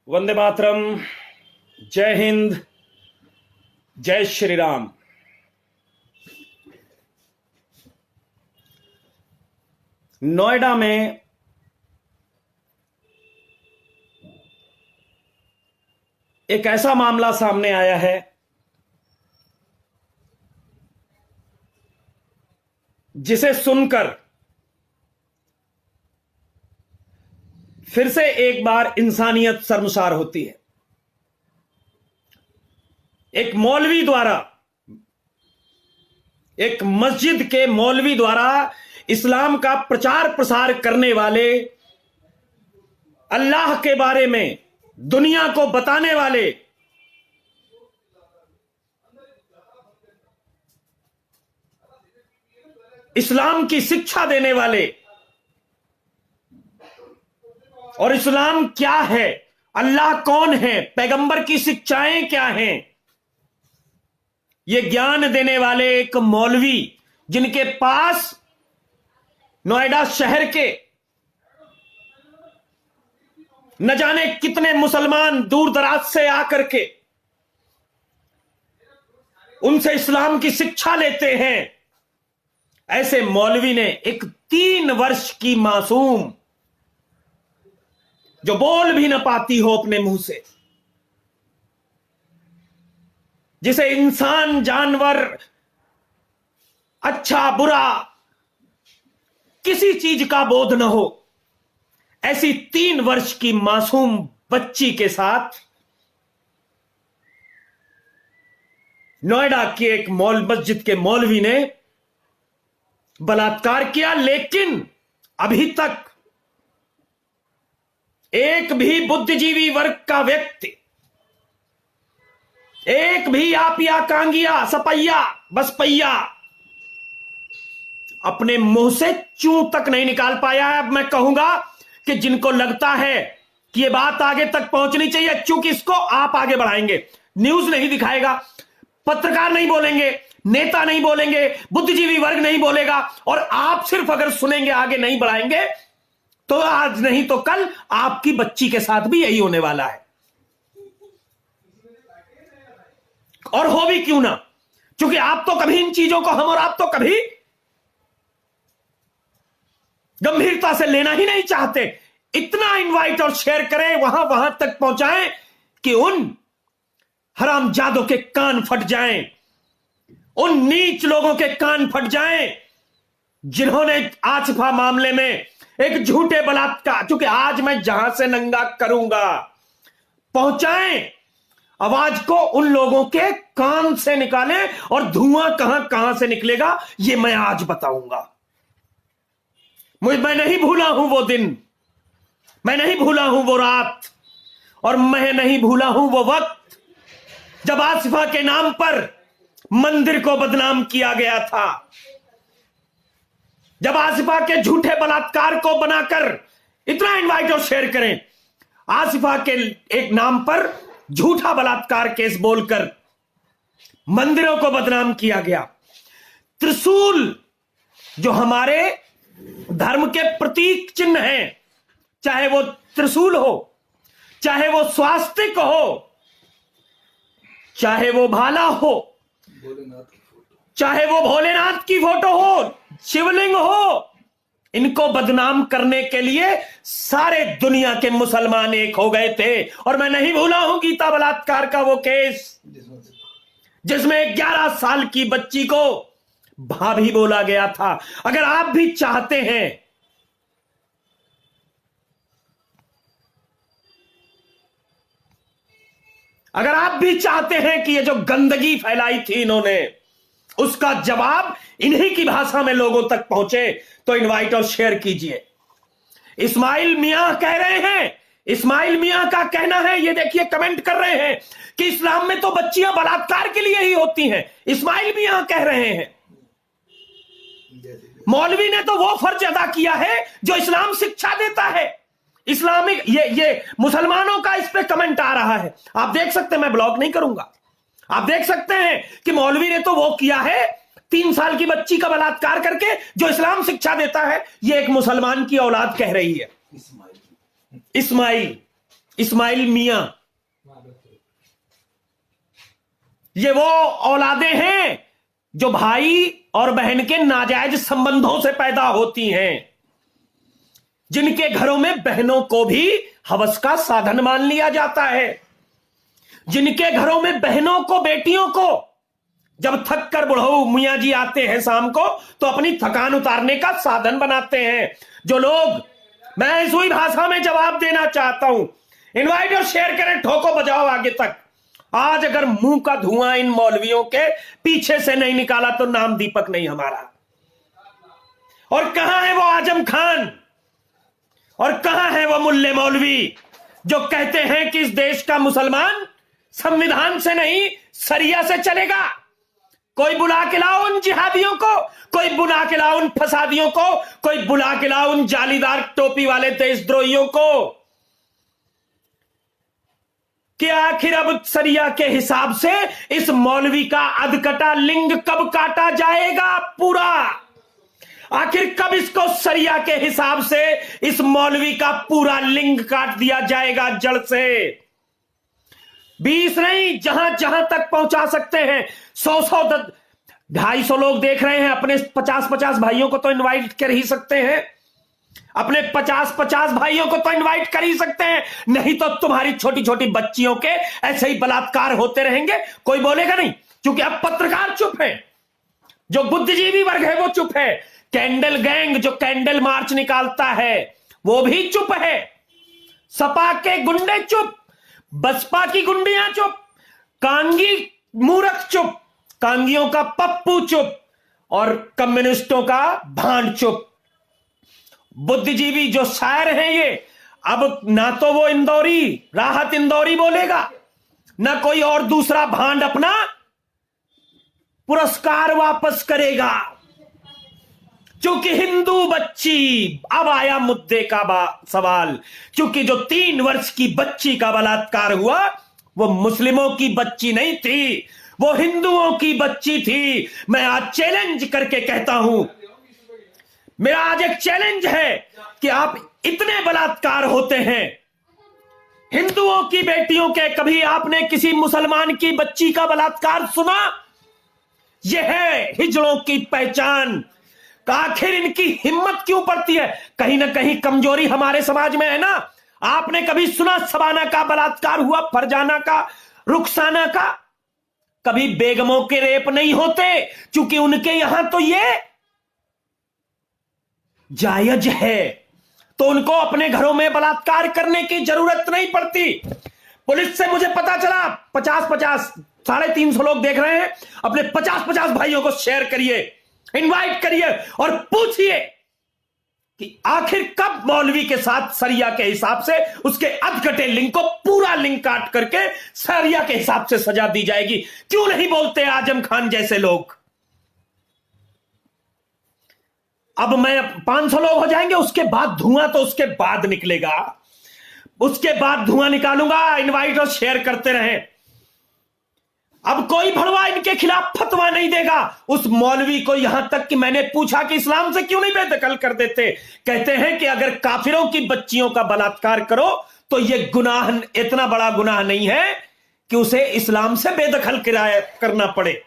वंदे मातरम, जय हिंद, जय श्री राम। नोएडा में एक ऐसा मामला सामने आया है जिसे सुनकर फिर से एक बार इंसानियत शर्मसार होती है। एक मौलवी द्वारा, एक मस्जिद के मौलवी द्वारा इस्लाम का प्रचार प्रसार करने वाले, अल्लाह के बारे में दुनिया को बताने वाले, इस्लाम की शिक्षा देने वाले, और इस्लाम क्या है, अल्लाह कौन है, पैगंबर की शिक्षाएं क्या हैं, ये ज्ञान देने वाले एक मौलवी, जिनके पास नोएडा शहर के न जाने कितने मुसलमान दूर दराज से आकर के उनसे इस्लाम की शिक्षा लेते हैं, ऐसे मौलवी ने एक 3 वर्ष की मासूम, जो बोल भी न पाती हो अपने मुंह से, जिसे इंसान जानवर अच्छा बुरा किसी चीज का बोध न हो, ऐसी 3 वर्ष की मासूम बच्ची के साथ नोएडा की एक मस्जिद के मौलवी ने बलात्कार किया। लेकिन अभी तक एक भी बुद्धिजीवी वर्ग का व्यक्ति, एक भी आपिया, कांगिया, सपैया, बसपैया अपने मुंह से चूं तक नहीं निकाल पाया है। अब मैं कहूंगा कि जिनको लगता है कि ये बात आगे तक पहुंचनी चाहिए, चूंकि इसको आप आगे बढ़ाएंगे, न्यूज नहीं दिखाएगा, पत्रकार नहीं बोलेंगे, नेता नहीं बोलेंगे, बुद्धिजीवी वर्ग नहीं बोलेगा, और आप सिर्फ अगर सुनेंगे, आगे नहीं बढ़ाएंगे, तो आज नहीं तो कल आपकी बच्ची के साथ भी यही होने वाला है। और हो भी क्यों ना, क्योंकि आप तो कभी इन चीजों को, हम और आप तो कभी गंभीरता से लेना ही नहीं चाहते। इतना इनवाइट और शेयर करें, वहां तक पहुंचाएं कि उन हरामजादों के कान फट जाएं, उन नीच लोगों के कान फट जाएं, जिन्होंने आसिफा मामले में एक झूठे बलात्कार, क्योंकि आज मैं जहां से नंगा करूंगा, पहुंचाएं आवाज को, उन लोगों के कान से निकालें, और धुआं कहां से निकलेगा ये मैं आज बताऊंगा। मैं नहीं भूला हूं वो दिन, मैं नहीं भूला हूं वो रात, और मैं नहीं भूला हूं वो वक्त जब आसिफा के नाम पर मंदिर को बदनाम किया गया था, जब आसिफा के झूठे बलात्कार को बनाकर, इतना इनवाइट और शेयर करें, आसिफा के एक नाम पर झूठा बलात्कार केस बोलकर मंदिरों को बदनाम किया गया। त्रिशूल जो हमारे धर्म के प्रतीक चिन्ह हैं, चाहे वो त्रिशूल हो, चाहे वो स्वास्तिक हो, चाहे वो भाला हो, चाहे वो भोलेनाथ की फोटो हो, शिवलिंग हो, इनको बदनाम करने के लिए सारे दुनिया के मुसलमान एक हो गए थे। और मैं नहीं भूला हूं गीता बलात्कार का वो केस, जिसमें 11 साल की बच्ची को भाभी बोला गया था। अगर आप भी चाहते हैं, अगर आप भी चाहते हैं कि ये जो गंदगी फैलाई थी इन्होंने, उसका जवाब इन्हीं की भाषा में लोगों तक पहुंचे, तो इनवाइट और शेयर कीजिए। इस्माइल मियां कह रहे हैं, इस्माइल मियां का कहना है, ये देखिए कमेंट कर रहे हैं कि इस्लाम में तो बच्चियां बलात्कार के लिए ही होती हैं। इस्माइल मियां कह रहे हैं, मौलवी ने तो वो फर्ज अदा किया है जो इस्लाम शिक्षा देता है। इस्लामिक ये मुसलमानों का इस पे कमेंट आ रहा है, आप देख सकते हैं, मैं ब्लॉक नहीं करूंगा, आप देख सकते हैं कि मौलवी ने तो वो किया है 3 साल की बच्ची का बलात्कार करके, जो इस्लाम शिक्षा देता है। ये एक मुसलमान की औलाद कह रही है। इस्माइल मियां, ये वो औलादें हैं जो भाई और बहन के नाजायज संबंधों से पैदा होती हैं, जिनके घरों में बहनों को भी हवस का साधन मान लिया जाता है, जिनके घरों में बहनों को, बेटियों को जब थक कर बुढ़ऊ मियां जी आते हैं शाम को, तो अपनी थकान उतारने का साधन बनाते हैं। जो लोग, मैं इस हुई भाषा में जवाब देना चाहता हूं, इनवाइट और शेयर करें, ठोको बजाओ आगे तक। आज अगर मुंह का धुआं इन मौलवियों के पीछे से नहीं निकाला तो नाम दीपक नहीं हमारा। और कहां है वो आजम खान, और कहां है वो मुल्ले मौलवी जो कहते हैं कि इस देश का मुसलमान संविधान से नहीं शरिया से चलेगा। कोई बुला के लाओ उन जिहादियों को, कोई बुला के लाओ उन फसादियों को, कोई बुला के लाओ उन जालीदार टोपी वाले देशद्रोहियों को, कि आखिर अब शरिया के हिसाब से इस मौलवी का अधकटा लिंग कब काटा जाएगा पूरा। आखिर कब इसको शरिया के हिसाब से इस मौलवी का पूरा लिंग काट दिया जाएगा जड़ से। 20 नहीं, जहां जहां तक पहुंचा सकते हैं। 100 250 लोग देख रहे हैं, अपने 50 भाइयों को तो इनवाइट कर ही सकते हैं, अपने 50 भाइयों को तो इनवाइट कर ही सकते हैं। नहीं तो तुम्हारी छोटी छोटी बच्चियों के ऐसे ही बलात्कार होते रहेंगे, कोई बोलेगा नहीं, क्योंकि अब पत्रकार चुप है, जो बुद्धिजीवी वर्ग है वो चुप है, कैंडल गैंग जो कैंडल मार्च निकालता है वो भी चुप है, सपा के गुंडे चुप, बसपा की गुंडियां चुप, कांगी मूर्ख चुप, कांगियों का पप्पू चुप, और कम्युनिस्टों का भांड चुप। बुद्धिजीवी जो शायर हैं ये, अब ना तो वो इंदौरी राहत इंदौरी बोलेगा, ना कोई और दूसरा भांड अपना पुरस्कार वापस करेगा, क्योंकि हिंदू बच्ची, अब आया मुद्दे का सवाल, क्योंकि जो 3 वर्ष की बच्ची का बलात्कार हुआ वो मुस्लिमों की बच्ची नहीं थी, वो हिंदुओं की बच्ची थी। मैं आज चैलेंज करके कहता हूं, मेरा आज एक चैलेंज है कि आप, इतने बलात्कार होते हैं हिंदुओं की बेटियों के, कभी आपने किसी मुसलमान की बच्ची का बलात्कार सुना? यह है हिजड़ों की पहचान। आखिर इनकी हिम्मत क्यों पड़ती है? कहीं ना कहीं कमजोरी हमारे समाज में है ना। आपने कभी सुना शबाना का बलात्कार हुआ, फरजाना का, रुखसाना का? कभी बेगमों के रेप नहीं होते, क्योंकि उनके यहां तो ये जायज है, तो उनको अपने घरों में बलात्कार करने की जरूरत नहीं पड़ती। पुलिस से मुझे पता चला 50 350 लोग देख रहे हैं, अपने 50 भाइयों को शेयर करिए, इनवाइट करिए और पूछिए कि आखिर कब मौलवी के साथ शरिया के हिसाब से उसके अधकटे लिंग को पूरा लिंग काट करके शरिया के हिसाब से सजा दी जाएगी। क्यों नहीं बोलते आजम खान जैसे लोग? अब मैं 500 लोग हो जाएंगे, उसके बाद धुआं तो उसके बाद निकलेगा, उसके बाद धुआं निकालूंगा। इनवाइट और शेयर करते रहें। अब कोई भड़वा इनके खिलाफ फतवा नहीं देगा उस मौलवी को, यहां तक कि मैंने पूछा कि इस्लाम से क्यों नहीं बेदखल कर देते। कहते हैं कि अगर काफिरों की बच्चियों का बलात्कार करो तो यह गुनाह, इतना बड़ा गुनाह नहीं है कि उसे इस्लाम से बेदखल करना पड़े।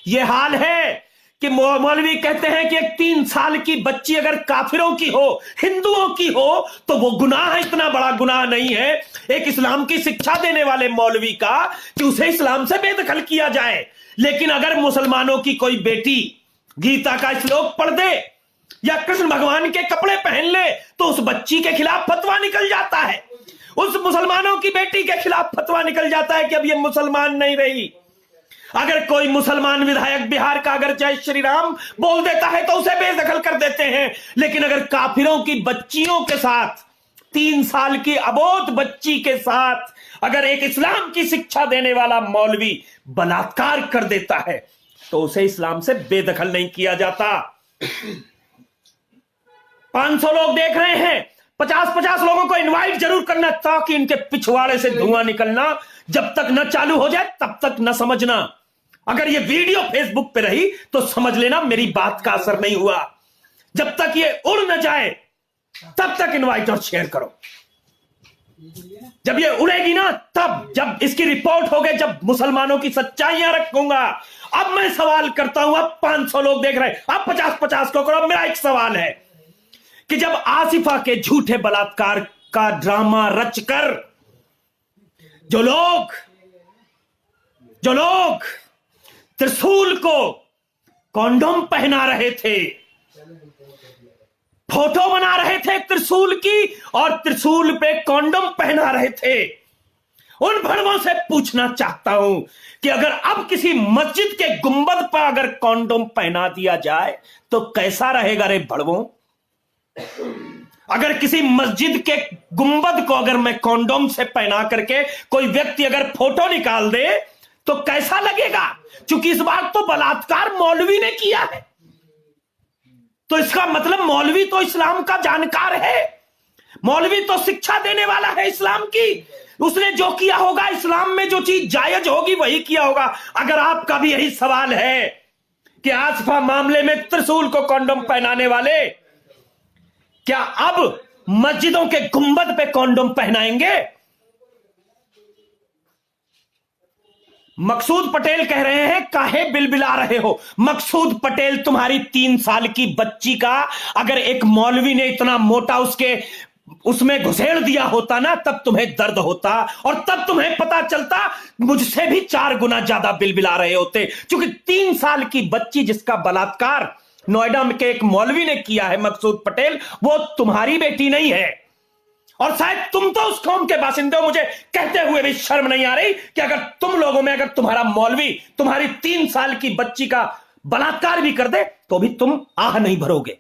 यह हाल है कि मौलवी कहते हैं कि एक 3 साल की बच्ची अगर काफिरों की हो, हिंदुओं की हो, तो वो गुनाह, इतना बड़ा गुनाह नहीं है एक इस्लाम की शिक्षा देने वाले मौलवी का कि उसे इस्लाम से बेदखल किया जाए। लेकिन अगर मुसलमानों की कोई बेटी गीता का श्लोक पढ़ दे या कृष्ण भगवान के कपड़े पहन ले तो उस बच्ची के खिलाफ फतवा निकल जाता है, उस मुसलमानों की बेटी के खिलाफ फतवा निकल जाता है कि अब ये मुसलमान नहीं रही। अगर कोई मुसलमान विधायक बिहार का अगर जय श्री राम बोल देता है तो उसे बेदखल कर देते हैं, लेकिन अगर काफिरों की बच्चियों के साथ, 3 साल की अबोध बच्ची के साथ अगर एक इस्लाम की शिक्षा देने वाला मौलवी बलात्कार कर देता है तो उसे इस्लाम से बेदखल नहीं किया जाता। 500 लोग देख रहे हैं, 50 लोगों को इनवाइट जरूर करना ताकि इनके पिछवाड़े से धुआं निकलना जब तक न चालू हो जाए तब तक न समझना। अगर ये वीडियो फेसबुक पे रही तो समझ लेना मेरी बात का असर नहीं हुआ। जब तक ये उड़ न जाए तब तक इनवाइट और शेयर करो। जब ये उड़ेगी ना, तब जब इसकी रिपोर्ट हो गई, जब मुसलमानों की सच्चाइयां रखूंगा। अब मैं सवाल करता हूं, अब 500 लोग देख रहे हैं, अब 50-50 को करो। मेरा एक सवाल है कि जब आसिफा के झूठे बलात्कार का ड्रामा रचकर जो लोग त्रिशूल को कॉन्डोम पहना रहे थे, फोटो बना रहे थे त्रिशूल की और त्रिशूल पे कॉन्डोम पहना रहे थे, उन भड़वों से पूछना चाहता हूं कि अगर अब किसी मस्जिद के गुंबद पर अगर कॉन्डोम पहना दिया जाए तो कैसा रहेगा रे भड़वों? अगर किसी मस्जिद के गुंबद को अगर मैं कॉन्डोम से पहना करके कोई व्यक्ति अगर फोटो निकाल दे तो कैसा लगेगा? क्योंकि इस बार तो बलात्कार मौलवी ने किया है, तो इसका मतलब मौलवी तो इस्लाम का जानकार है, मौलवी तो शिक्षा देने वाला है इस्लाम की। उसने जो किया होगा, इस्लाम में जो चीज जायज होगी वही किया होगा। अगर आपका भी यही सवाल है कि आसिफा मामले में त्रिशूल को कॉन्डोम पहनाने वाले क्या अब मस्जिदों के गुंबद पे कॉन्डोम पहनाएंगे? मकसूद पटेल कह रहे हैं काहे बिलबिला रहे हो? मकसूद पटेल, तुम्हारी 3 साल की बच्ची का अगर एक मौलवी ने इतना मोटा उसमें घुसेड़ दिया होता ना, तब तुम्हें दर्द होता और तब तुम्हें पता चलता मुझसे भी 4 गुना ज्यादा बिलबिला रहे होते। क्योंकि 3 साल की बच्ची जिसका बलात्कार नोएडा में के एक मौलवी ने किया है, मकसूद पटेल, वो तुम्हारी बेटी नहीं है। और शायद तुम तो उस कौम के बासिंदे हो, मुझे कहते हुए भी शर्म नहीं आ रही कि अगर तुम लोगों में अगर तुम्हारा मौलवी तुम्हारी 3 साल की बच्ची का बलात्कार भी कर दे तो भी तुम आह नहीं भरोगे।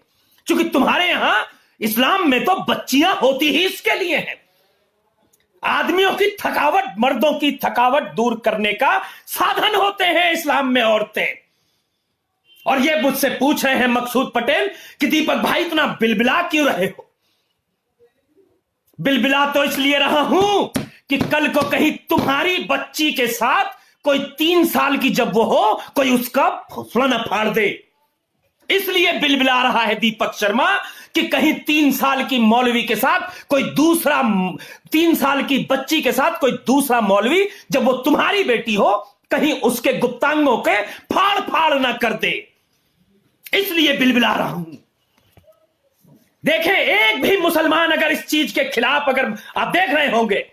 क्योंकि तुम्हारे यहां इस्लाम में तो बच्चियां होती ही इसके लिए हैं। आदमियों की थकावट, मर्दों की थकावट दूर करने का साधन होते हैं इस्लाम में औरतें। और ये मुझसे पूछ रहे हैं मकसूद पटेल कि दीपक भाई इतना बिलबिला क्यों रहे हो? बिलबिला तो इसलिए रहा हूं कि कल को कहीं तुम्हारी बच्ची के साथ कोई 3 साल की जब वो हो, कोई उसका फौसला न फाड़ दे। इसलिए बिलबिला रहा है दीपक शर्मा कि कहीं 3 साल की मौलवी के साथ कोई दूसरा, 3 साल की बच्ची के साथ कोई दूसरा मौलवी जब वो तुम्हारी बेटी हो, कहीं उसके गुप्तांगों के फाड़ फाड़ ना कर दे। इसलिए बिलबिला रहा हूं। देखें, एक भी मुसलमान अगर इस चीज के खिलाफ, अगर आप देख रहे होंगे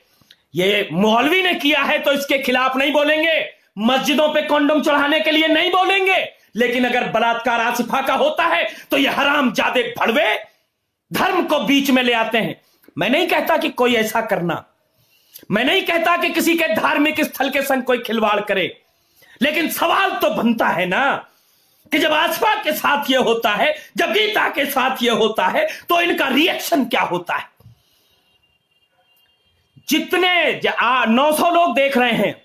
ये मौलवी ने किया है तो इसके खिलाफ नहीं बोलेंगे, मस्जिदों पे कॉन्डोम चढ़ाने के लिए नहीं बोलेंगे, लेकिन अगर बलात्कार आसिफा का होता है तो ये हरामजादे भड़वे धर्म को बीच में ले आते हैं। मैं नहीं कहता कि कोई ऐसा करना, मैं नहीं कहता कि किसी के धार्मिक स्थल के संग कोई खिलवाड़ करे, लेकिन सवाल तो बनता है ना कि जब आसिफा के साथ ये होता है, जब गीता के साथ ये होता है, तो इनका रिएक्शन क्या होता है? जितने 900 लोग देख रहे हैं,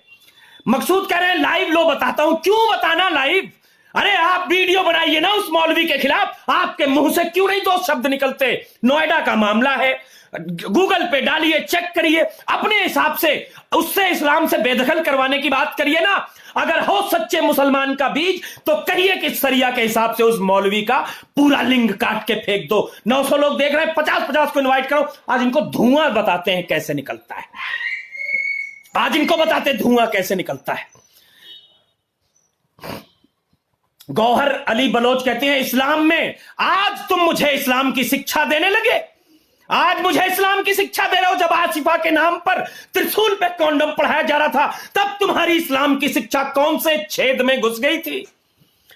मकसूद कह रहे हैं लाइव लो, बताता हूं। क्यों बताना लाइव? अरे आप वीडियो बनाइए ना उस मौलवी के खिलाफ, आपके मुंह से क्यों नहीं 2 शब्द निकलते? नोएडा का मामला है, गूगल पे डालिए, चेक करिए, अपने हिसाब से उससे इस्लाम से बेदखल करवाने की बात करिए ना। अगर हो सच्चे मुसलमान का बीज तो कहिए कि सरिया के हिसाब से उस मौलवी का पूरा लिंग काट के फेंक दो। 900 लोग देख रहे हैं, 50-50 को इनवाइट करो। आज इनको धुआं बताते हैं कैसे निकलता है, आज इनको बताते हैं धुआं कैसे निकलता है। गौहर अली बलोच कहते हैं इस्लाम में आज तुम मुझे इस्लाम की शिक्षा देने लगे, आज मुझे इस्लाम की शिक्षा दे रहे हो। जब आसिफा के नाम पर त्रिशूल पे कॉन्डम पढ़ाया जा रहा था, तब तुम्हारी इस्लाम की शिक्षा कौन से छेद में घुस गई थी?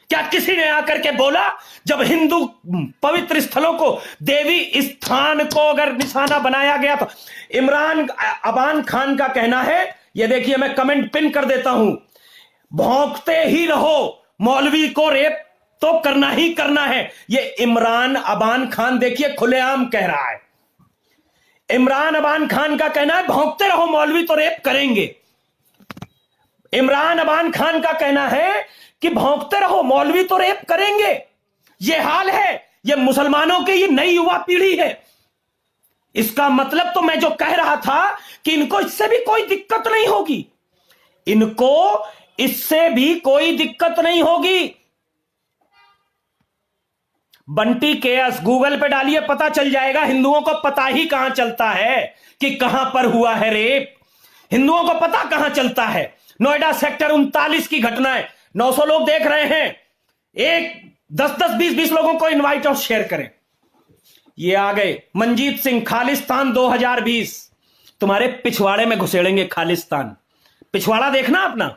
क्या किसी ने आकर के बोला? जब हिंदू पवित्र स्थलों को, देवी स्थान को अगर निशाना बनाया गया था। इमरान अबान खान का कहना है, ये देखिए मैं कमेंट पिन कर देता हूं, भौंकते ही रहो, मौलवी को रेप तो करना ही करना है। ये इमरान अबान खान देखिए खुलेआम कह रहा है। इमरान अबान खान का कहना है भौंकते रहो, मौलवी तो रेप करेंगे। इमरान अबान खान का कहना है कि भौंकते रहो, मौलवी तो रेप करेंगे। ये हाल है, ये मुसलमानों की ये नई युवा पीढ़ी है। इसका मतलब तो मैं जो कह रहा था कि इनको इससे भी कोई दिक्कत नहीं होगी, इनको इससे भी कोई दिक्कत नहीं होगी। बंटी केएस गूगल पे डालिए, पता चल जाएगा। हिंदुओं को पता ही कहां चलता है कि कहां पर हुआ है रेप। हिंदुओं को पता कहां चलता है। नोएडा सेक्टर 39 की घटना है, 900 लोग देख रहे हैं। एक 10-10, 20-20 लोगों को इनवाइट और शेयर करें। ये आ गए मंजीत सिंह, खालिस्तान 2020। तुम्हारे पिछवाड़े में घुसेड़ेंगे खालिस्तान। पिछवाड़ा देखना अपना,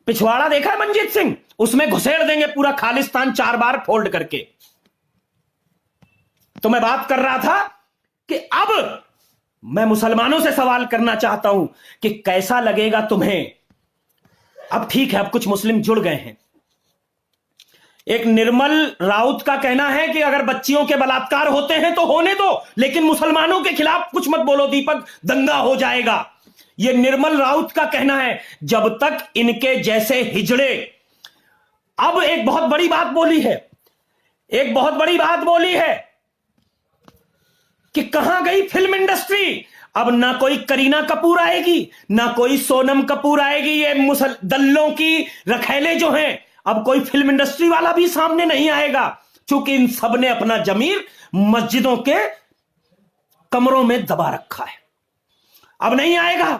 पिछवाड़ा देखा है मंजीत सिंह, उसमें घुसेड़ देंगे पूरा खालिस्तान 4 बार फोल्ड करके। तो मैं बात कर रहा था कि अब मैं मुसलमानों से सवाल करना चाहता हूं कि कैसा लगेगा तुम्हें। अब ठीक है, अब कुछ मुस्लिम जुड़ गए हैं। एक निर्मल राउत का कहना है कि अगर बच्चियों के बलात्कार होते हैं तो होने दो, लेकिन मुसलमानों के खिलाफ कुछ मत बोलो दीपक, दंगा हो जाएगा। यह निर्मल राउत का कहना है, जब तक इनके जैसे हिजड़े। अब एक बहुत बड़ी बात बोली है, एक बहुत बड़ी बात बोली है कि कहां गई फिल्म इंडस्ट्री। अब ना कोई करीना कपूर आएगी, ना कोई सोनम कपूर आएगी। ये दल्लों की रखैले जो हैं, अब कोई फिल्म इंडस्ट्री वाला भी सामने नहीं आएगा, क्योंकि इन सब ने अपना जमीर मस्जिदों के कमरों में दबा रखा है। अब नहीं आएगा,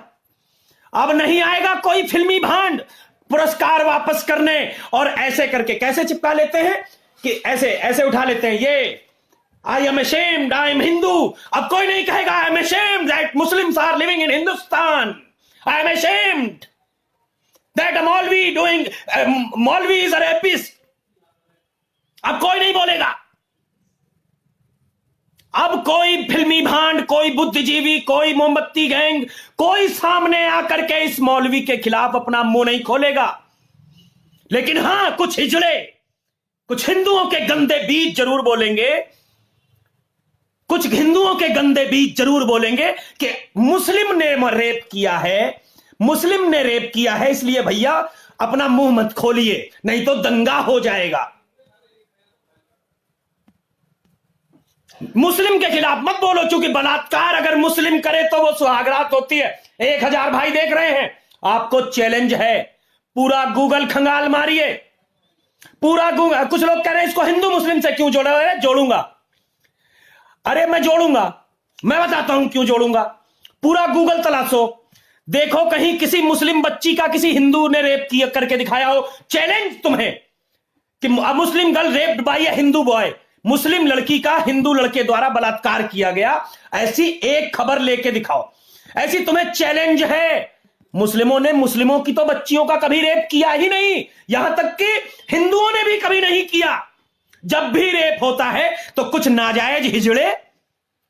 अब नहीं आएगा कोई फिल्मी भांड पुरस्कार वापस करने। और ऐसे करके कैसे चिपका लेते हैं कि ऐसे ऐसे उठा लेते हैं, ये I am ashamed, I am Hindu. अब कोई नहीं कहेगा I am ashamed that Muslims are living in Hindustan, I am ashamed that a Maulvi doing Maulvi is a rapist। अब कोई नहीं बोलेगा। अब कोई फिल्मी भांड, कोई बुद्धिजीवी, कोई मोमबत्ती गैंग, कोई सामने आकर के इस मौलवी के खिलाफ अपना मुंह नहीं खोलेगा। लेकिन हां, कुछ हिजड़े, कुछ हिंदुओं के गंदे बीज जरूर बोलेंगे, कुछ हिंदुओं के गंदे बीज जरूर बोलेंगे कि मुस्लिम ने रेप किया है, मुस्लिम ने रेप किया है, इसलिए भैया अपना मुंह मत खोलिए, नहीं तो दंगा हो जाएगा। मुस्लिम के खिलाफ मत बोलो, क्योंकि बलात्कार अगर मुस्लिम करे तो वो सुहागरात होती है। 1000 भाई देख रहे हैं, आपको चैलेंज है, पूरा गूगल खंगाल मारिए, पूरा गूगल। कुछ लोग कह रहे हैं इसको हिंदू मुस्लिम से क्यों जोड़ा है, जोड़ूंगा। अरे मैं जोड़ूंगा, मैं बताता हूं क्यों जोड़ूंगा। पूरा गूगल तलाशो, देखो कहीं किसी मुस्लिम बच्ची का किसी हिंदू ने रेप किया करके दिखाया हो। चैलेंज तुम्हें कि Muslim girl raped by a Hindu boy, मुस्लिम लड़की का हिंदू लड़के द्वारा बलात्कार किया गया, ऐसी एक खबर लेके दिखाओ। ऐसी तुम्हें चैलेंज है। मुस्लिमों ने मुस्लिमों की तो बच्चियों का कभी रेप किया ही नहीं, यहां तक कि हिंदुओं ने भी कभी नहीं किया। जब भी रेप होता है तो कुछ नाजायज हिजड़े,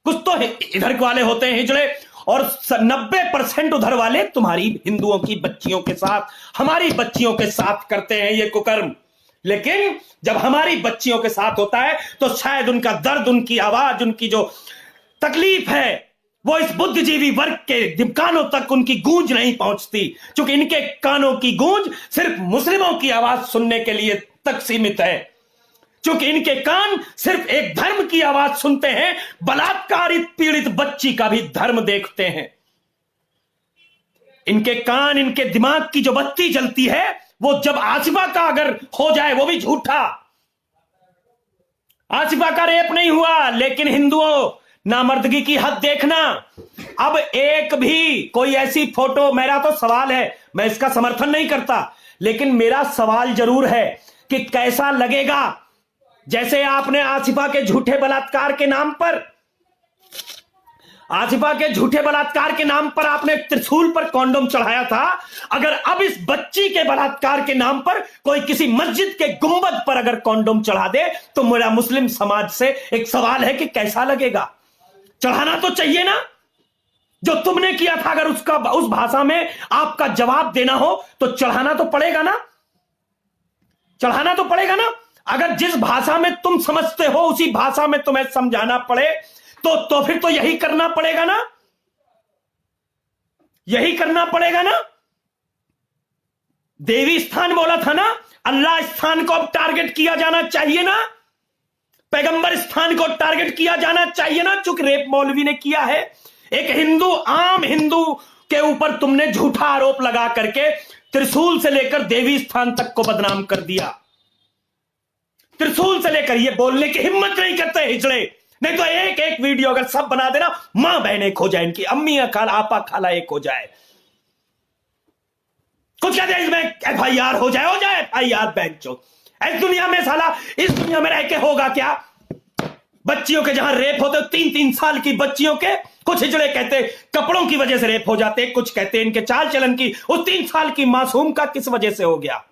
कुछ तो इधर वाले होते हैं हिजड़े, और 90% उधर वाले तुम्हारी हिंदुओं की बच्चियों के साथ, हमारी बच्चियों के साथ करते हैं ये कुकर्म। लेकिन जब हमारी बच्चियों के साथ होता है तो शायद उनका दर्द, उनकी आवाज, उनकी जो तकलीफ है, वो इस बुद्धिजीवी वर्ग के कानों तक उनकी गूंज नहीं पहुंचती, क्योंकि इनके कानों की गूंज सिर्फ मुस्लिमों की आवाज सुनने के लिए तक सीमित है, क्योंकि इनके कान सिर्फ एक धर्म की आवाज सुनते हैं, बलात्कारित पीड़ित बच्ची का भी धर्म देखते हैं। इनके कान, इनके दिमाग की जो बत्ती जलती है, वो जब आसिफा का अगर हो जाए, वो भी झूठा। आसिफा का रेप नहीं हुआ, लेकिन हिंदुओं नामर्दगी की हद देखना। अब एक भी कोई ऐसी फोटो, मेरा तो सवाल है, मैं इसका समर्थन नहीं करता, लेकिन मेरा सवाल जरूर है कि कैसा लगेगा जैसे आपने आसिफा के झूठे बलात्कार के नाम पर, आसिफा के झूठे बलात्कार के नाम पर आपने त्रिशूल पर कॉन्डोम चढ़ाया था, अगर अब इस बच्ची के बलात्कार के नाम पर कोई किसी मस्जिद के गुंबद पर अगर कॉन्डोम चढ़ा दे, तो मेरा मुस्लिम समाज से एक सवाल है कि कैसा लगेगा। चढ़ाना तो चाहिए ना, जो तुमने किया था, अगर उसका उस भाषा में आपका जवाब देना हो तो चढ़ाना तो पड़ेगा ना, चढ़ाना तो पड़ेगा ना। अगर जिस भाषा में तुम समझते हो उसी भाषा में तुम्हें समझाना पड़े तो फिर तो यही करना पड़ेगा ना, यही करना पड़ेगा ना। देवी स्थान बोला था ना, अल्लाह स्थान को अब टारगेट किया जाना चाहिए ना, पैगंबर स्थान को टारगेट किया जाना चाहिए ना, चूंकि रेप मौलवी ने किया है। एक हिंदू, आम हिंदू के ऊपर तुमने झूठा आरोप लगा करके त्रिशूल से लेकर देवी स्थान तक को बदनाम कर दिया। त्रिशूल से लेकर, ये बोलने की हिम्मत नहीं करते हिजड़े। नहीं तो एक एक वीडियो अगर सब बना देना, मां बहन एक हो जाए, इनकी अम्मी खाला आपा खाला एक हो जाए, कुछ कहते हैं इसमें FIR हो जाए FIR बैंक चो। इस दुनिया में साला, इस दुनिया में रह के होगा क्या? बच्चियों के जहां रेप होते 3-3 साल की बच्चियों के, कुछ हिजड़े कहते कपड़ों की वजह से रेप हो जाते, कुछ कहते इनके चाल चलन की, उस 3 साल की मासूम का किस वजह से हो गया?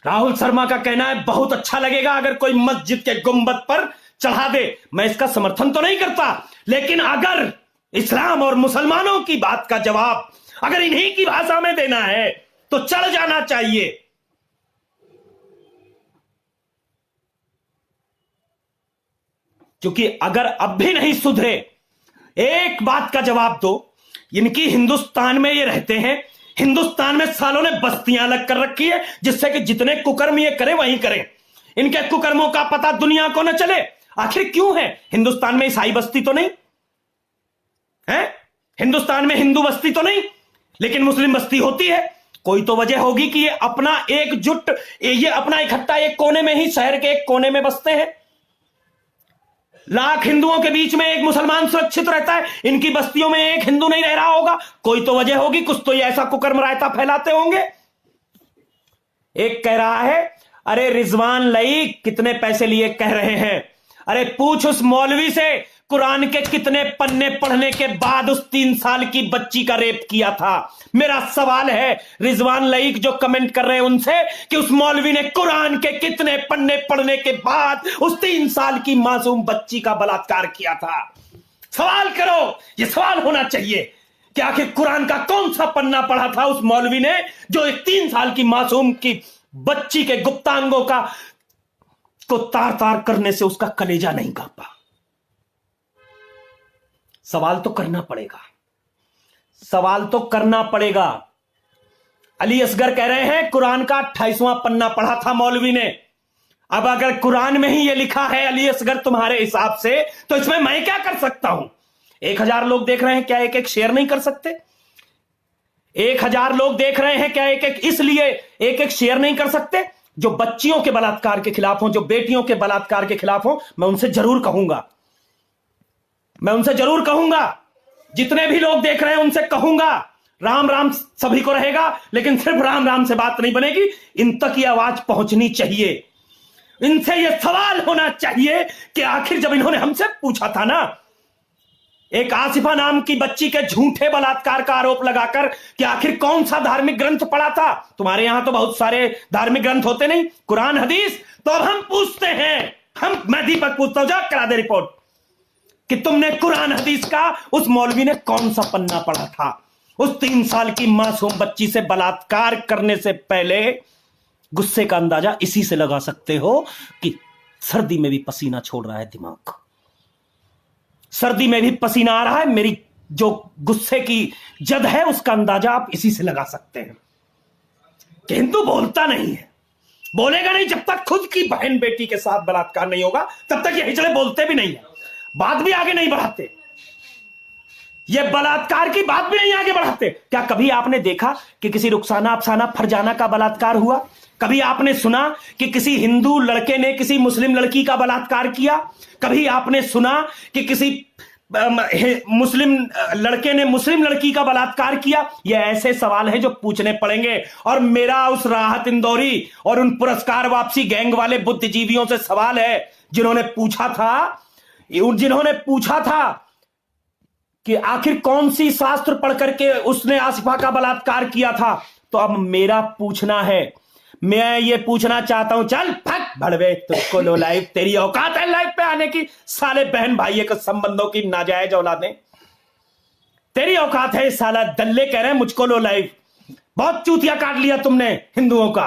राहुल शर्मा का कहना है बहुत अच्छा लगेगा अगर कोई मस्जिद के गुंबद पर चढ़ा दे। मैं इसका समर्थन तो नहीं करता, लेकिन अगर इस्लाम और मुसलमानों की बात का जवाब अगर इन्हीं की भाषा में देना है तो चढ़ जाना चाहिए। क्योंकि अगर अब भी नहीं सुधरे, एक बात का जवाब दो, इनकी हिंदुस्तान में ये रहते हैं, हिंदुस्तान में सालों ने बस्तियां अलग कर रखी है जिससे कि जितने कुकर्म ये करें वही करें, इनके कुकर्मों का पता दुनिया को न चले। आखिर क्यों है? हिंदुस्तान में ईसाई बस्ती तो नहीं है, हिंदुस्तान में हिंदू बस्ती तो नहीं, लेकिन मुस्लिम बस्ती होती है। कोई तो वजह होगी कि ये अपना एकजुट, ये अपना इकट्ठा एक कोने में ही, शहर के एक कोने में बसते हैं। लाख हिंदुओं के बीच में एक मुसलमान सुरक्षित रहता है, इनकी बस्तियों में एक हिंदू नहीं रह रहा होगा। कोई तो वजह होगी, कुछ तो ये ऐसा कुकर्म रायता फैलाते होंगे। एक कह रहा है, अरे रिजवान लई कितने पैसे लिए कह रहे हैं? अरे पूछ उस मौलवी से कुरान के कितने पन्ने पढ़ने के बाद उस 3 साल की बच्ची का रेप किया था। मेरा सवाल है रिजवान लईक जो कमेंट कर रहे हैं उनसे कि उस मौलवी ने कुरान के कितने पन्ने पढ़ने के बाद उस 3 साल की मासूम बच्ची का बलात्कार किया था। सवाल करो, ये सवाल होना चाहिए कि आखिर कुरान का कौन सा पन्ना पढ़ा था उस मौलवी ने जो एक 3 साल की मासूम की बच्ची के गुप्तांगों को तार तार करने से उसका कलेजा नहीं कांपा। सवाल तो करना पड़ेगा, सवाल तो करना पड़ेगा। अली असगर कह रहे हैं कुरान का 28वां पन्ना पढ़ा था मौलवी ने। अब अगर कुरान में ही ये लिखा है अली असगर तुम्हारे हिसाब से, तो इसमें मैं क्या कर सकता हूं? 1000 लोग देख रहे हैं, क्या एक एक शेयर नहीं कर सकते? 1000 लोग देख रहे हैं, क्या एक एक इसलिए एक एक शेयर नहीं कर सकते? जो बच्चियों के बलात्कार के खिलाफ हो, जो बेटियों के बलात्कार के खिलाफ हो, मैं उनसे जरूर कहूंगा, मैं उनसे जरूर कहूंगा। जितने भी लोग देख रहे हैं उनसे कहूंगा, राम राम सभी को रहेगा, लेकिन सिर्फ राम राम से बात नहीं बनेगी, इन तक ये आवाज पहुंचनी चाहिए। इनसे ये सवाल होना चाहिए कि आखिर जब इन्होंने हमसे पूछा था ना, एक आसिफा नाम की बच्ची के झूठे बलात्कार का आरोप लगाकर कि आखिर कौन सा धार्मिक ग्रंथ पढ़ा था। तुम्हारे यहां तो बहुत सारे धार्मिक ग्रंथ होते नहीं, कुरान हदीस। तो अब हम पूछते हैं, मैं दीपक पूछता हूं, जा करा दे रिपोर्ट कि तुमने कुरान हदीस का उस मौलवी ने कौन सा पन्ना पढ़ा था उस 3 साल की मासूम बच्ची से बलात्कार करने से पहले। गुस्से का अंदाजा इसी से लगा सकते हो कि सर्दी में भी पसीना छोड़ रहा है दिमाग, सर्दी में भी पसीना आ रहा है। मेरी जो गुस्से की जद है उसका अंदाजा आप इसी से लगा सकते हैं कि हिंदू बोलता नहीं है, बोलेगा नहीं जब तक खुद की बहन बेटी के साथ बलात्कार नहीं होगा, तब तक ये हिजड़े बोलते भी नहीं है, बात भी आगे नहीं बढ़ाते, ये बलात्कार की बात भी नहीं आगे बढ़ाते। क्या कभी आपने देखा कि किसी रुखसाना अफसाना फरजाना का बलात्कार हुआ? कभी आपने सुना कि किसी हिंदू लड़के ने किसी मुस्लिम लड़की का बलात्कार किया? कभी आपने सुना कि किसी मुस्लिम लड़के ने मुस्लिम लड़की का बलात्कार किया? ये ऐसे सवाल हैं जो पूछने पड़ेंगे। और मेरा उस राहत इंदौरी और उन पुरस्कार वापसी गैंग वाले बुद्धिजीवियों से सवाल है जिन्होंने पूछा था कि आखिर कौन सी शास्त्र पढ़ करके उसने आसिफा का बलात्कार किया था। तो अब मेरा पूछना है, मैं ये पूछना चाहता हूं, चल फट भड़वे तुझको लो लाइव, तेरी औकात है लाइव पे आने की? साले बहन भाई के संबंधों की नाजायज औलादें, तेरी औकात है? साला दल्ले कह रहे हैं मुझको लो लाइव। बहुत चूतिया काट लिया तुमने हिंदुओं का,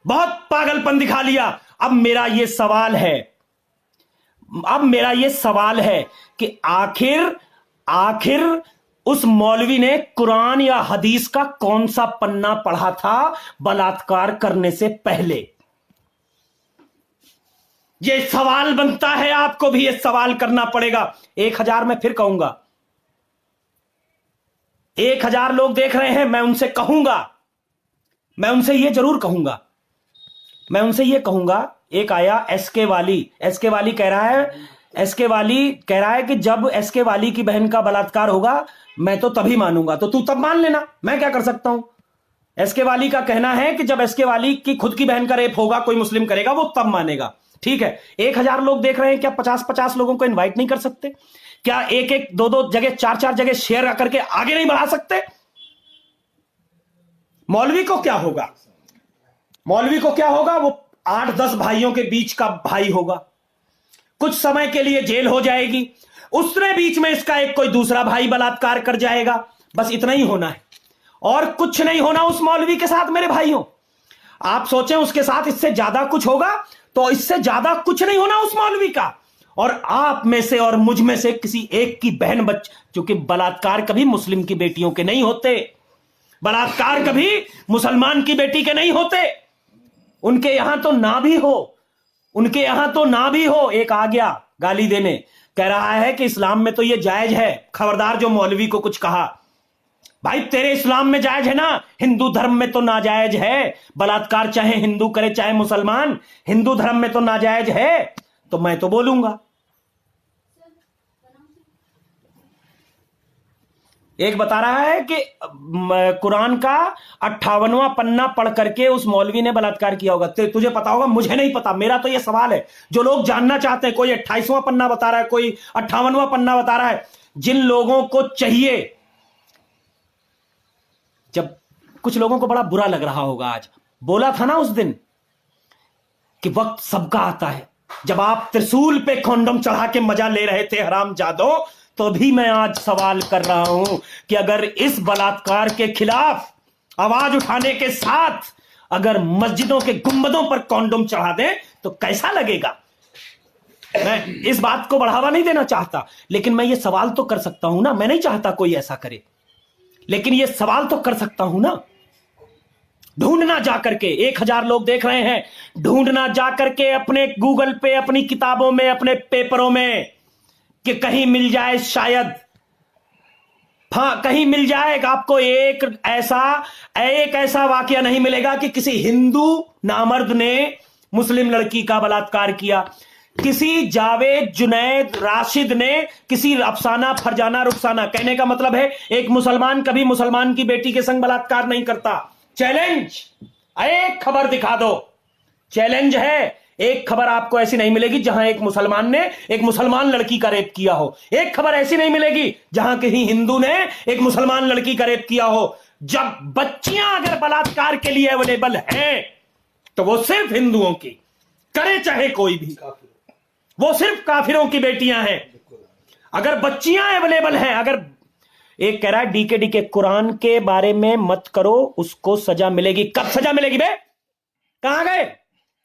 बहुत पागलपन दिखा लिया। अब मेरा ये सवाल है कि आखिर उस मौलवी ने कुरान या हदीस का कौन सा पन्ना पढ़ा था बलात्कार करने से पहले? ये सवाल बनता है, आपको भी ये सवाल करना पड़ेगा। 1000 में फिर कहूंगा, 1000 लोग देख रहे हैं, मैं उनसे कहूंगा, मैं उनसे ये जरूर कहूंगा, मैं उनसे ये कहूंगा। एक आया एसके वाली कह रहा है, एसके वाली कह रहा है कि जब एसके वाली की बहन का बलात्कार होगा मैं तो तभी मानूंगा। तो तू तब मान लेना, मैं क्या कर सकता हूं। एसके वाली का कहना है कि जब एसके वाली की खुद की बहन का रेप होगा, कोई मुस्लिम करेगा, वो तब मानेगा। ठीक है, 1000 लोग देख रहे हैं, क्या 50-50 लोगों को इनवाइट नहीं कर सकते? क्या एक एक दो दो जगह 4-4 जगह शेयर करके आगे नहीं बढ़ा सकते? मौलवी को क्या होगा? मौलवी को क्या होगा? वो 8-10 भाइयों के बीच का भाई होगा, कुछ समय के लिए जेल हो जाएगी, उसने बीच में इसका एक कोई दूसरा भाई बलात्कार कर जाएगा, बस इतना ही होना है और कुछ नहीं होना उस मौलवी के साथ। मेरे भाइयों, आप सोचें उसके साथ इससे ज्यादा कुछ होगा, तो इससे ज्यादा कुछ नहीं होना उस मौलवी का। और आप में से और मुझ में से किसी एक की बहन क्योंकि बलात्कार कभी मुस्लिम की बेटियों के नहीं होते, बलात्कार कभी मुसलमान की बेटी के नहीं होते, उनके यहां तो ना भी हो, उनके यहां तो ना भी हो। एक आ गया गाली देने, कह रहा है कि इस्लाम में तो ये जायज है। खबरदार जो मौलवी को कुछ कहा, भाई तेरे इस्लाम में जायज है ना, हिंदू धर्म में तो नाजायज है बलात्कार, चाहे हिंदू करे चाहे मुसलमान, हिंदू धर्म में तो नाजायज है। तो मैं तो बोलूंगा। एक बता रहा है कि कुरान का 58वां पन्ना पढ़ करके उस मौलवी ने बलात्कार किया होगा। तुझे पता होगा, मुझे नहीं पता। मेरा तो यह सवाल है, जो लोग जानना चाहते हैं, कोई 28वां पन्ना बता रहा है, कोई 58वां पन्ना बता रहा है। जिन लोगों को चाहिए, जब कुछ लोगों को बड़ा बुरा लग रहा होगा, आज बोला था ना उस दिन कि वक्त सबका आता है, जब आप त्रिशूल पे कॉन्डोम चढ़ा के मजा ले रहे थे हरामजादो, तो भी मैं आज सवाल कर रहा हूं कि अगर इस बलात्कार के खिलाफ आवाज उठाने के साथ अगर मस्जिदों के गुंबदों पर कॉन्डोम चढ़ा दें तो कैसा लगेगा। मैं इस बात को बढ़ावा नहीं देना चाहता, लेकिन मैं ये सवाल तो कर सकता हूं ना। मैं नहीं चाहता कोई ऐसा करे, लेकिन ये सवाल तो कर सकता हूं ना। ढूंढना जाकर के, 1000 लोग देख रहे हैं, ढूंढना जाकर के अपने गूगल पे, अपनी किताबों में, अपने पेपरों में, कि कहीं मिल जाए शायद, हाँ कहीं मिल जाएगा आपको। एक ऐसा वाकया नहीं मिलेगा कि किसी हिंदू नामर्द ने मुस्लिम लड़की का बलात्कार किया, किसी जावेद, जुनैद, राशिद ने किसी अफसाना, फरजाना, रुखसाना, कहने का मतलब है एक मुसलमान कभी मुसलमान की बेटी के संग बलात्कार नहीं करता। चैलेंज, एक खबर दिखा दो, चैलेंज है। एक खबर आपको ऐसी नहीं मिलेगी जहां एक मुसलमान ने एक मुसलमान लड़की का रेप किया हो। एक खबर ऐसी नहीं मिलेगी जहां कहीं हिंदू ने एक मुसलमान लड़की का रेप किया हो। जब बच्चियां अगर बलात्कार के लिए अवेलेबल हैं, तो वो सिर्फ हिंदुओं की, करे चाहे कोई भी, वो सिर्फ काफिरों की बेटियां हैं। अगर बच्चियां अवेलेबल हैं, अगर एक कह रहा है डीके कुरान के बारे में मत करो, उसको सजा मिलेगी। कब सजा मिलेगी बे? कहां गए?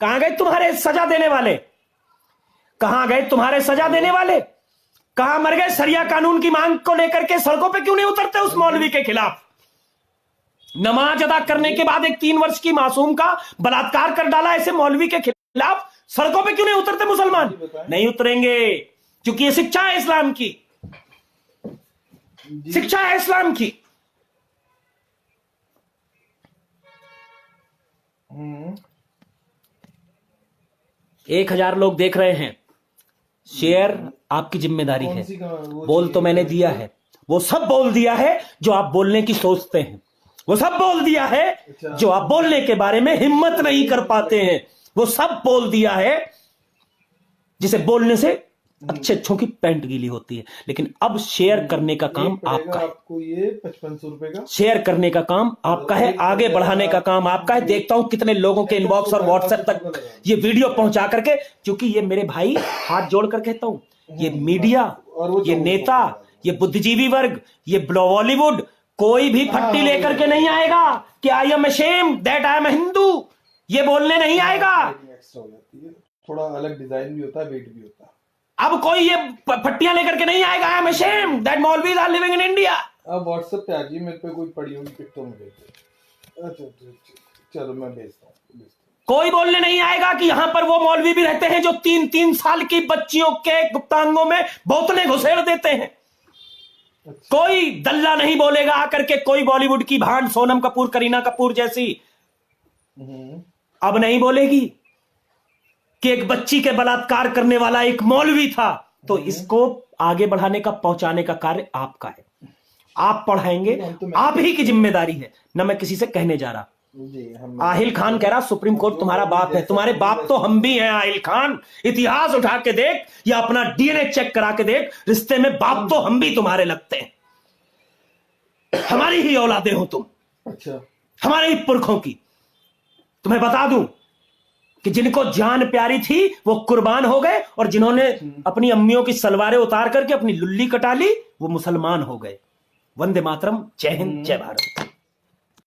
कहां गए तुम्हारे सजा देने वाले? कहां गए तुम्हारे सजा देने वाले? कहां मर गए? सरिया कानून की मांग को लेकर के सड़कों पे क्यों नहीं उतरते उस मौलवी के खिलाफ? नमाज अदा करने के बाद एक 3 वर्ष की मासूम का बलात्कार कर डाला, ऐसे मौलवी के खिलाफ सड़कों पे क्यों नहीं उतरते मुसलमान? नहीं उतरेंगे, क्योंकि ये शिक्षा है इस्लाम की, शिक्षा है इस्लाम की। 1000 लोग देख रहे हैं, शेयर आपकी जिम्मेदारी है। बोल तो मैंने दिया है, वो सब बोल दिया है जो आप बोलने की सोचते हैं, वो सब बोल दिया है जो आप बोलने के बारे में हिम्मत नहीं कर पाते हैं, वो सब बोल दिया है जिसे बोलने से अच्छों की पैंट गीली होती है। लेकिन अब शेयर करने का काम आपका है। आपको ये 5500 रुपए का शेयर करने का काम आपका है, आगे बढ़ाने का काम आपका है। देखता हूं कितने लोगों के इनबॉक्स और व्हाट्सएप तक ये वीडियो पहुंचा करके, क्योंकि ये मेरे भाई, हाथ जोड़कर कहता हूं, ये मीडिया, ये नेता, ये बुद्धिजीवी वर्ग, ये बॉलीवुड, कोई भी फट्टी लेकर के नहीं आएगा कि आई am ashamed that I am Hindu, ये बोलने नहीं आएगा। थोड़ा अलग डिजाइन भी होता है, वेट भी होता है। अब कोई ये फट्टियां लेकर के नहीं आएगा, आई एम अशेम्ड दैट मौलवीज आर लिविंग इन इंडिया। अब व्हाट्सएप पे आ जाइए, मेरे पे कोई पड़ी होगी पिक तो मुझे। अच्छा चलो मैं भेजता हूँ। कोई बोलने नहीं आएगा कि यहां पर वो मौलवी भी रहते हैं जो 3-3 साल की बच्चियों के गुप्तांगों में बोतलें घुसेड़ देते हैं। कोई दल्ला नहीं बोलेगा आकर के, कोई बॉलीवुड की भांड सोनम कपूर, करीना कपूर जैसी अब नहीं बोलेगी कि एक बच्ची के बलात्कार करने वाला एक मौलवी था। तो इसको आगे बढ़ाने का, पहुंचाने का कार्य आपका है, आप पढ़ाएंगे, आप ही की जिम्मेदारी है, ना मैं किसी से कहने जा रहा। आहिल खान कह रहा सुप्रीम कोर्ट तुम्हारा बाप है, तुम्हारे बाप तो हम भी हैं आहिल खान। इतिहास उठा के देख या अपना डीएनए चेक करा के देख, रिश्ते में बाप तो हम भी तुम्हारे लगते हैं। हमारी ही औलादे हो तुम, अच्छा, हमारे ही पुरखों की। तुम्हें बता दूं कि जिनको जान प्यारी थी वो कुर्बान हो गए, और जिन्होंने अपनी अम्मियों की सलवारें उतार करके अपनी लुल्ली कटा ली वो मुसलमान हो गए। वंदे मातरम, जय हिंद, जय भारत।